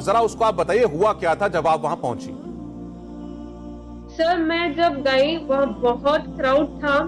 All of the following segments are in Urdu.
ذرا اس کو آپ بتائیے ہوا کیا تھا جب آپ وہاں پہنچی؟ سر میں جب گئی وہاں بہت کراؤڈ تھا،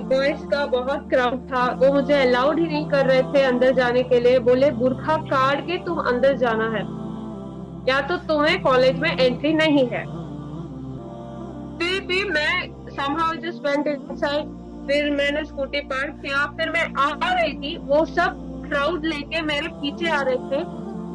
بوائز کا بہت کراؤڈ تھا. وہ مجھے الاؤڈ ہی نہیں کر رہے تھے اندر جانے کے لیے. بولے برقع کاٹ کے تم اندر جانا ہے یا تو تمہیں کالج میں انٹری نہیں ہے. پھر بھی میں somehow just went inside. پھر میں نے اسکوٹی پارک کیا. پھر میں آ رہی تھی، وہ سب کراؤڈ لے کے میرے پیچھے آ رہے تھے.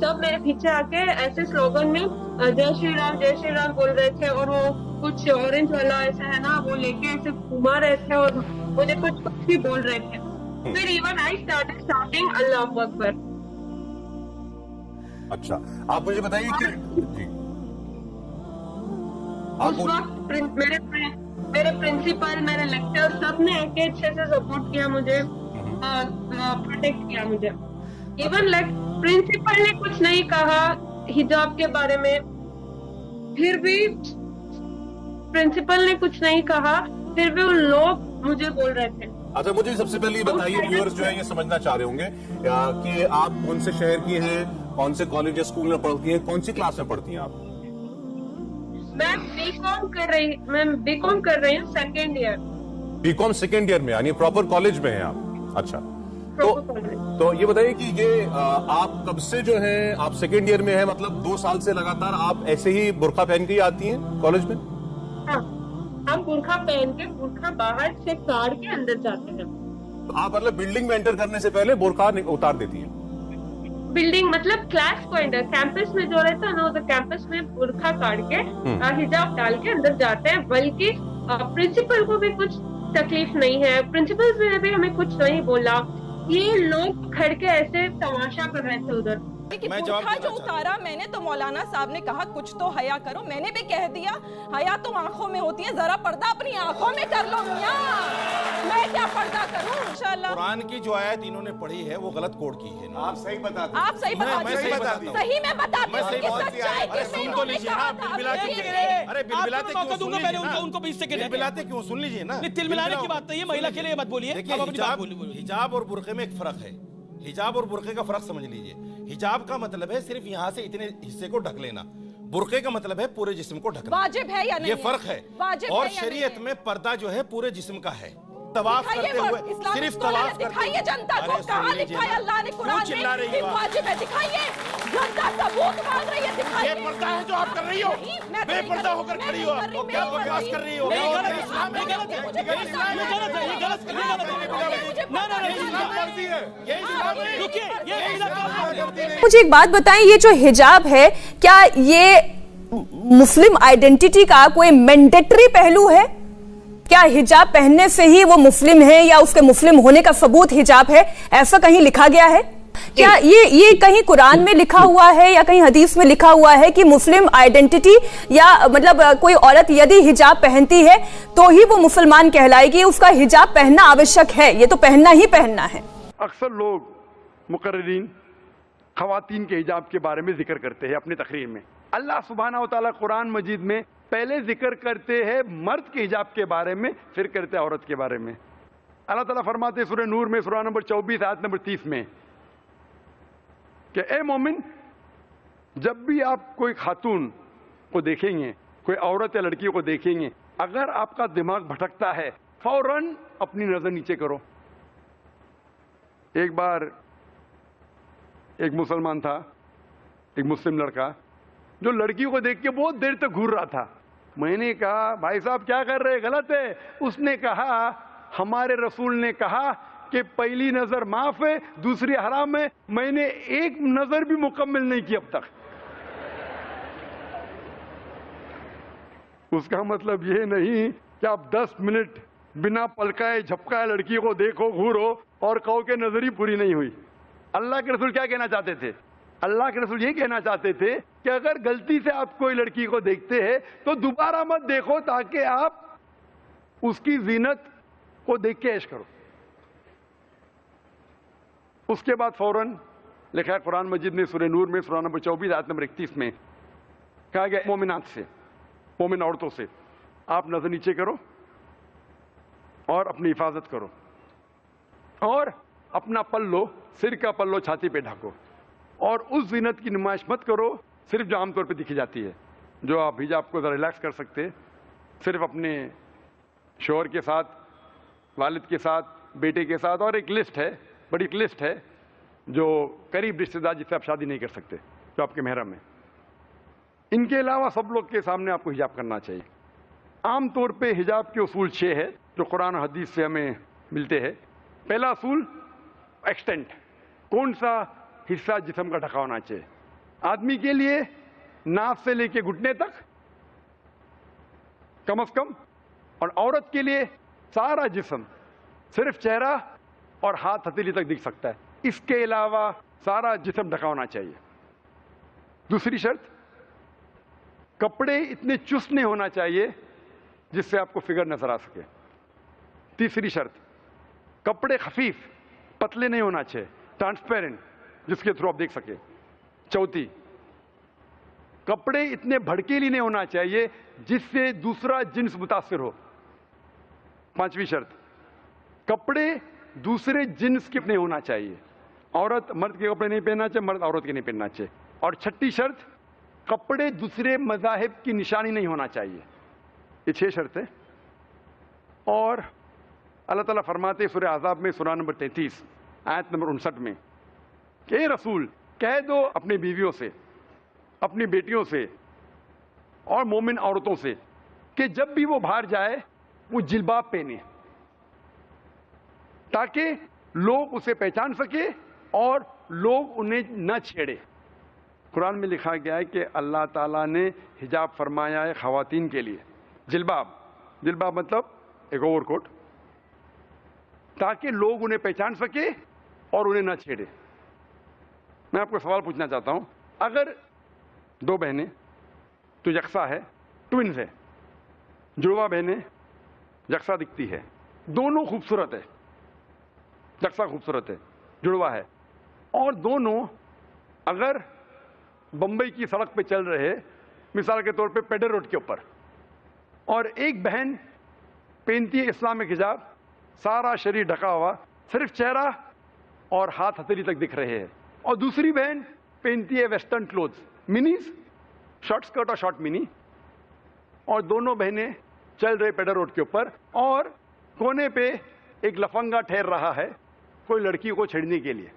سب میرے پیچھے آ کے ایسے سلوگن میں جے شری رام بول رہے تھے، اور وہ کچھ اورنج والا ایسا ہے نا وہ لے کے ایسے گھما رہے تھے اور مجھے کچھ بھی بول رہے تھے. پھر ایون آئی اسٹارٹڈ شاؤٹنگ اللہ اکبر. اچھا آپ مجھے بتائیے کہ اس وقت میرے پرنسپل، میرے لیکچر سب نے آ کے اچھے سے سپورٹ کیا مجھے، پروٹیکٹ کیا مجھے. ایون پرنسپل نے کچھ نہیں کہا حجاب کے بارے میں. پھر بھی پرنسپل نے کچھ نہیں کہا، پھر بھی ان لوگ مجھے بول رہے تھے. اچھا مجھے سب سے پہلے یہ بتائیے، ویورز جو ہے یہ سمجھنا چاہ رہے ہوں گے کہ آپ کون سے شہر کی ہیں، کون سے کالج اسکول میں پڑھتی ہیں، کون سی کلاس میں پڑھتی ہیں آپ؟ میں بی کام کر رہی ہوں second year. B com second year میں، یعنی پراپر کالج میں ہیں آپ؟ اچھا تو یہ بتائیے کہ یہ آپ کب سے جو ہے آپ سیکنڈ ایئر میں ہیں، مطلب 2 سال سے لگاتار آپ ایسے ہی برقع پہن کے ہی آتی ہیں کالج میں؟ ہاں، ہم برقع پہن کے برقع باہر سے کاٹ کے اندر جاتے ہیں. تو آپ مطلب بلڈنگ میں انٹر کرنے سے پہلے برقع اتار دیتی ہیں؟ بلڈنگ مطلب کلاس کو انٹر، کیمپس میں جو رہتا ہے نا ادھر کیمپس میں برقع کاٹ کے حجاب ڈال کے اندر جاتے ہیں. بلکہ پرنسپل کو بھی کچھ تکلیف نہیں ہے، پرنسپل نے بھی ہمیں کچھ نہیں بولا. یہ لوگ کھڑ کے ایسے تماشا کر رہے تھے ادھر. برقع جو اتارا میں نے تو مولانا صاحب نے کہا کچھ تو حیا کرو. میں نے بھی کہہ دیا حیا تو آنکھوں میں ہوتی ہے، ذرا پردہ اپنی آنکھوں میں کر لو میاں. میں کیا پردہ کروں؟ انشاءاللہ قرآن کی جو آیت انہوں نے پڑھی ہے وہ غلط کوڈ کی ہے. آپ صحیح بتاتے آپ صحیح بتاتے ہیں. صحیح میں بتاتی ہوں کہ سچائی کس نے انہوں نے کہا تھا. ارے بلبلاتے کیوں سن لیجئے نا، ان کو 20 سیکنڈ بلبلاتے کیوں سن لیجئے نا. تل ملانے کی بات نہیں ہے، مہیلا کے لیے مت بولیے. حجاب اور برقعے میں ایک فرق ہے. حجاب اور برقعے کا فرق سمجھ لیجئے. حجاب کا مطلب ہے صرف یہاں سے اتنے حصے کو ڈھک لینا، برقعے کا مطلب ہے پورے جسم کو ڈھکنا. واجب ہے یا نہیں؟ یہ فرق ہے. اور شریعت میں پردہ جو ہے پورے جسم کا ہے. طواف کرتے ہوئے صرف طواف کرتے دکھائیے جنتا کو، کہاں لکھا ہے اللہ نے قرآن میں کہ واجب ہے؟ دکھائیے. جنتا ثبوت مانگ رہی ہے، دکھائیے. یہ پردہ ہے جو آپ کر رہی ہو، بے پردہ ہو کر کھڑی ہو. کیا بکواس کر رہی ہو؟ مجھے ایک بات بتائیں، یہ جو حجاب ہے کیا یہ مسلم آئیڈینٹی کا کوئی مینڈیٹری پہلو ہے؟ کیا حجاب پہننے سے ہی وہ مسلم ہے یا اس کے مسلم ہونے کا ثبوت حجاب ہے؟ ایسا کہیں لکھا گیا ہے کیا؟ یہ کہیں قرآن میں لکھا ہوا ہے یا کہیں حدیث میں لکھا ہوا ہے کہ مسلم آئیڈینٹی یا مطلب کوئی عورت یدی حجاب پہنتی ہے تو ہی وہ مسلمان کہلائے گی، اس کا حجاب پہننا آوشک ہے، یہ تو پہننا ہی پہننا ہے؟ اکثر لوگ مقررین خواتین کے حجاب کے بارے میں ذکر کرتے ہیں اپنی تقریر میں. اللہ سبحانہ و تعالیٰ قرآن مجید میں پہلے ذکر کرتے ہیں مرد کے حجاب کے بارے میں، پھر کرتے ہیں عورت کے بارے میں. اللہ تعالیٰ فرماتے ہیں سورہ نور میں سورہ نمبر 24 آیت نمبر 30 میں کہ اے مومن، جب بھی آپ کوئی خاتون کو دیکھیں گے، کوئی عورت یا لڑکی کو دیکھیں گے، اگر آپ کا دماغ بھٹکتا ہے فوراً اپنی نظر نیچے کرو. ایک بار ایک مسلمان تھا، ایک مسلم لڑکا جو لڑکی کو دیکھ کے بہت دیر تک گھور رہا تھا. میں نے کہا بھائی صاحب کیا کر رہے، غلط ہے. اس نے کہا ہمارے رسول نے کہا کہ پہلی نظر معاف ہے، دوسری حرام ہے. میں نے ایک نظر بھی مکمل نہیں کی اب تک. اس کا مطلب یہ نہیں کہ آپ 10 منٹ بنا پلکائے جھپکائے لڑکی کو دیکھو، گھورو اور کہو کہ نظر ہی پوری نہیں ہوئی. اللہ کے رسول کیا کہنا چاہتے تھے؟ اللہ کے رسول یہ کہنا چاہتے تھے کہ اگر غلطی سے آپ کوئی لڑکی کو دیکھتے ہیں تو دوبارہ مت دیکھو، تاکہ آپ اس کی زینت کو دیکھ کے عیش کرو. اس کے بعد فوراً لکھا ہے قرآن مجید میں سورہ نور میں سورہ نمبر 24 آیت نمبر 31 میں کہا گیا مومنات سے، مومن عورتوں سے آپ نظر نیچے کرو اور اپنی حفاظت کرو اور اپنا پلو، سر کا پلو چھاتی پہ ڈھکو. اور اس زینت کی نمائش مت کرو صرف جو عام طور پہ دکھی جاتی ہے، جو آپ حجاب کو ذرا ریلیکس کر سکتے، صرف اپنے شوہر کے ساتھ، والد کے ساتھ، بیٹے کے ساتھ، اور ایک لسٹ ہے، بڑی ایک لسٹ ہے جو قریب رشتے دار جس سے آپ شادی نہیں کر سکتے، جو آپ کے محرم ہیں. ان کے علاوہ سب لوگ کے سامنے آپ کو حجاب کرنا چاہیے. عام طور پہ حجاب کے اصول 6 ہے جو قرآن و حدیث سے ہمیں ملتے ہیں. پہلا اصول ایکسٹینٹ، کون سا حصہ جسم کا ڈھکا ہونا چاہیے. آدمی کے لیے ناف سے لے کے گھٹنے تک کم از کم، اور عورت کے لیے سارا جسم، صرف چہرہ اور ہاتھ ہتھیلی تک دکھ سکتا ہے، اس کے علاوہ سارا جسم ڈھکا ہونا چاہیے. دوسری شرط، کپڑے اتنے چست نہیں ہونا چاہیے جس سے آپ کو فگر نظر آ سکے. تیسری شرط، کپڑے خفیف پتلے نہیں ہونا چاہیے، ٹرانسپیرنٹ، جس کے تھرو آپ دیکھ سکے. چوتھی، کپڑے اتنے بھڑکیلی نہیں ہونا چاہیے جس سے دوسرا جنس متاثر ہو. پانچویں شرط، کپڑے دوسرے جنس کے نہیں ہونا چاہیے، عورت مرد کے کپڑے نہیں پہننا چاہیے، مرد عورت کے نہیں پہننا چاہیے. اور چھٹی شرط، کپڑے دوسرے مذاہب کی نشانی نہیں ہونا چاہیے. یہ 6 شرطیں. اور اللہ تعالیٰ فرماتے سورہ احزاب میں سورہ نمبر 33 آیت نمبر 59 میں کہ اے رسول کہہ دو اپنی بیویوں سے، اپنی بیٹیوں سے اور مومن عورتوں سے کہ جب بھی وہ باہر جائے وہ جلباب پہنے تاکہ لوگ اسے پہچان سکے اور لوگ انہیں نہ چھیڑے. قرآن میں لکھا گیا ہے کہ اللہ تعالیٰ نے حجاب فرمایا ہے خواتین کے لیے. جلباب مطلب ایک اوور کوٹ، تاکہ لوگ انہیں پہچان سکے اور انہیں نہ چھیڑے. میں آپ کو سوال پوچھنا چاہتا ہوں، اگر 2 بہنیں تو یکساں ہے، ٹوئنز ہے، جڑواں بہنیں یکساں دکھتی ہے، دونوں خوبصورت ہے، یکساں خوبصورت ہے، جڑواں ہے، اور دونوں اگر بمبئی کی سڑک پہ چل رہے، مثال کے طور پہ پیڈر روڈ کے اوپر، اور ایک بہن پہنتی ہے اسلامک حجاب، سارا شریر ڈھکا ہوا، صرف چہرہ اور ہاتھ ہتھیلی تک دکھ رہے ہیں، اور دوسری بہن پہنتی ہے ویسٹرن کلوتھز، منیز، شارٹ سکرٹ اور شارٹ منی، اور دونوں بہنیں چل رہے پیڈر روڈ کے اوپر، اور کونے پہ ایک لفنگا ٹھہر رہا ہے کوئی لڑکی کو چھیڑنے کے لیے.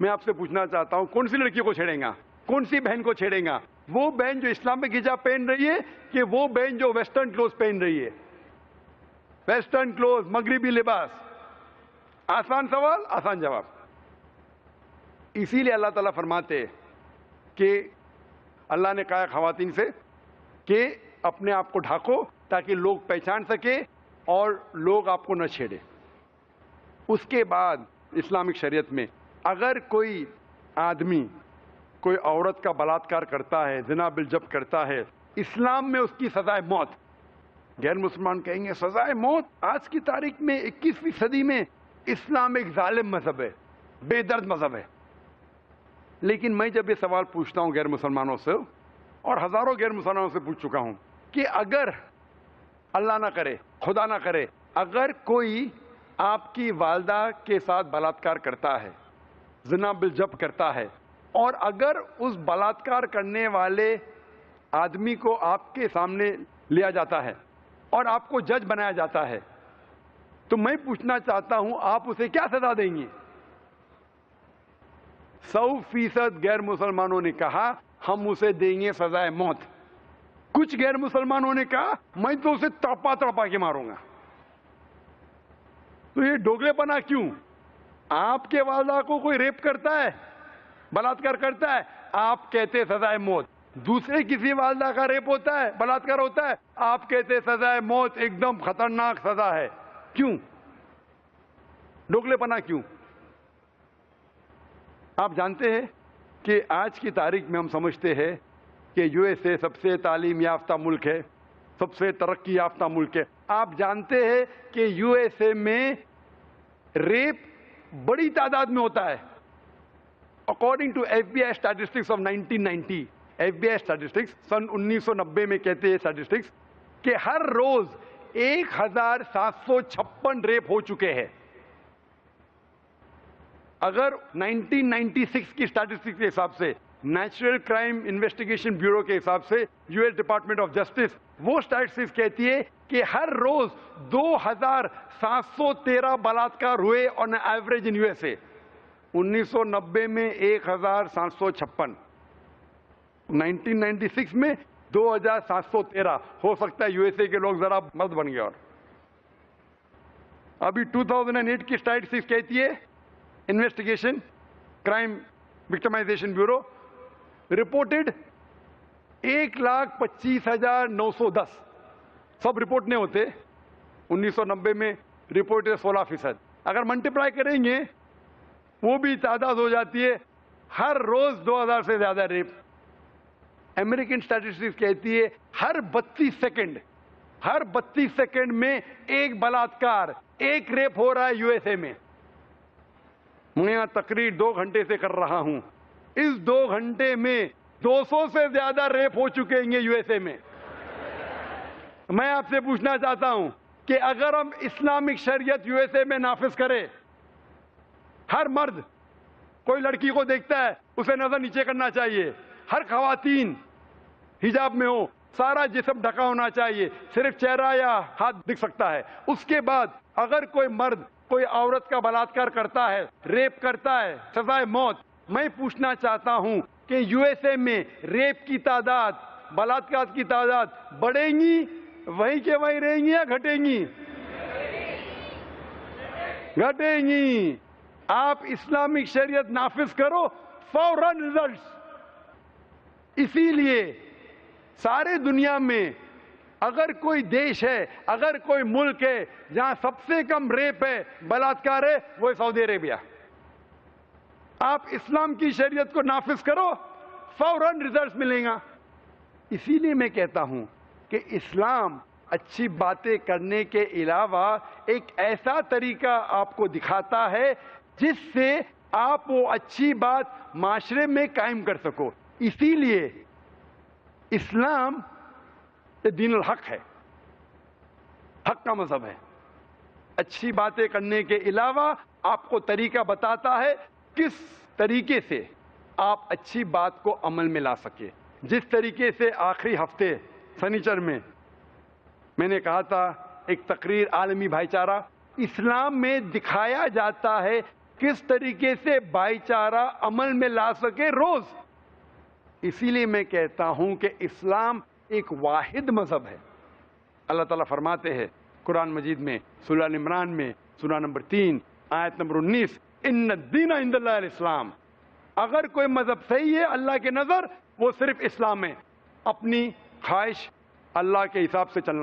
میں آپ سے پوچھنا چاہتا ہوں کون سی لڑکی کو چھیڑیں گا، کون سی بہن کو چھیڑیں گا؟ وہ بہن جو اسلامک حجاب پہن رہی ہے کہ وہ بہن جو ویسٹرن کلوز پہن رہی ہے؟ ویسٹرن کلوز، مغربی لباس. آسان سوال، آسان جواب. اسی لیے اللہ تعالیٰ فرماتے کہ اللہ نے کہا خواتین سے کہ اپنے آپ کو ڈھانکو تاکہ لوگ پہچان سکے اور لوگ آپ کو نہ چھیڑے. اس کے بعد اسلامک شریعت میں اگر کوئی آدمی کوئی عورت کا بلاತ್ಕಾರ کرتا ہے، زنا بالجب کرتا ہے، اسلام میں اس کی سزائے موت. غیر مسلمان کہیں گے سزائے موت؟ آج کی تاریخ میں 21ویں صدی میں اسلام ایک ظالم مذہب ہے، بے درد مذہب ہے. لیکن میں جب یہ سوال پوچھتا ہوں غیر مسلمانوں سے، اور ہزاروں غیر مسلمانوں سے پوچھ چکا ہوں کہ اگر اللہ نہ کرے، خدا نہ کرے، اگر کوئی آپ کی والدہ کے ساتھ بلاತ್ಕಾರ کرتا ہے، زنا بالجب کرتا ہے، اور اگر اس بلاತ್ಕಾರ کرنے والے آدمی کو آپ کے سامنے لیا جاتا ہے اور آپ کو جج بنایا جاتا ہے، تو میں پوچھنا چاہتا ہوں آپ اسے کیا سزا دیں گے؟ 100% غیر مسلمانوں نے کہا ہم اسے دیں گے سزائے موت. کچھ غیر مسلمانوں نے کہا میں تو اسے تڑپا تڑپا کے ماروں گا. تو یہ ڈوگلے پنا کیوں؟ آپ کے والدہ کو کوئی ریپ کرتا ہے، بلاತ್ಕಾರ کرتا ہے، آپ کہتے سزائے موت. دوسرے کسی والدہ کا ریپ ہوتا ہے، بلاತ್ಕಾರ ہوتا ہے، آپ کہتے سزائے موت ایک دم خطرناک سزا ہے. کیوں؟ ڈوگلے پنا کیوں؟ آپ جانتے ہیں کہ آج کی تاریخ میں ہم سمجھتے ہیں کہ USA سب سے تعلیم یافتہ ملک ہے، سب سے ترقی یافتہ ملک ہے. آپ جانتے ہیں کہ USA میں ریپ بڑی تعداد میں ہوتا ہے. According to FBI statistics of 1990، FBI statistics سن 1990 میں کہتے ہیں اسٹیٹسٹکس کہ ہر روز 1756 ریپ ہو چکے ہیں. اگر 1996 کی اسٹیٹسٹکس کے حساب سے نیچرل کرائم انویسٹیگیشن بیورو کے حساب سے U S department of justice وہ اسٹیٹسٹکس کہتی ہے کہ ہر روز 2713 بلاತ್ಕಾರ ہوئے on average in U S A. 1990 میں 1756, 1996 میں 2713. ہو سکتا ہے یو ایس اے کے لوگ ذرا مرد بن گئے. اور ابھی 2008 کی اسٹیٹسٹکس کہتی ہے investigation crime victimization bureau reported 1,25,910. سب رپورٹ نہیں ہوتے. 1990 میں رپورٹ 16%. اگر ملٹیپلائی کریں گے وہ بھی تعداد ہو جاتی ہے ہر روز 2000 سے زیادہ ریپ. امریکن اسٹیٹسٹکس کہتی ہے ہر 32 سیکنڈ میں ایک بلاತ್ಕಾರ، ایک ریپ ہو رہا ہے یو ایس اے میں. میں یہاں تقریر 2 گھنٹے سے کر رہا ہوں. اس 2 گھنٹے میں 200 سے زیادہ ریپ ہو چکے ہیں یو ایس اے میں. میں آپ سے پوچھنا چاہتا ہوں کہ اگر ہم اسلامک شریعت یو ایس اے میں نافذ کریں، ہر مرد کوئی لڑکی کو دیکھتا ہے اسے نظر نیچے کرنا چاہیے، ہر خواتین حجاب میں ہو، سارا جسم ڈھکا ہونا چاہیے، صرف چہرہ یا ہاتھ دکھ سکتا ہے. اس کے بعد اگر کوئی مرد کوئی عورت کا بلاತ್ಕಾರ کرتا ہے، ریپ کرتا ہے، سزائے موت. میں پوچھنا چاہتا ہوں کہ یو ایس اے میں ریپ کی تعداد، بلاತ್ಕಾರ کی تعداد بڑھیں گی وہیں کے وہیں رہیں گی یا گھٹیں گی؟ گھٹیں گی. آپ اسلامک شریعت نافذ کرو، فوراً ریزلٹس. اسی لیے سارے دنیا میں اگر کوئی دیش ہے، اگر کوئی ملک ہے جہاں سب سے کم ریپ ہے، بلاತ್ಕಾರ ہے، وہ سعودی عربیہ. آپ اسلام کی شریعت کو نافذ کرو، فوراً ریزلٹس ملیں گا. اسی لیے میں کہتا ہوں کہ اسلام اچھی باتیں کرنے کے علاوہ ایک ایسا طریقہ آپ کو دکھاتا ہے جس سے آپ وہ اچھی بات معاشرے میں قائم کر سکو. اسی لیے اسلام دین الحق ہے، حق کا مذہب ہے. اچھی باتیں کرنے کے علاوہ آپ کو طریقہ بتاتا ہے کس طریقے سے آپ اچھی بات کو عمل میں لا سکے. جس طریقے سے آخری ہفتے سنیچر میں نے کہا تھا ایک تقریر عالمی بھائی چارہ، اسلام میں دکھایا جاتا ہے کس طریقے سے بھائی چارہ عمل میں لا سکے روز. اسی لیے میں کہتا ہوں کہ اسلام ایک واحد مذہب ہے. اللہ تعالیٰ فرماتے ہیں قرآن مجید میں سورہ عمران میں سورہ نمبر 3 آیت نمبر 19، ان الدین عند اللہ الاسلام. اگر کوئی مذہب صحیح ہے اللہ کے نظر وہ صرف اسلام ہے. اپنی خواہش اللہ کے حساب سے چلنا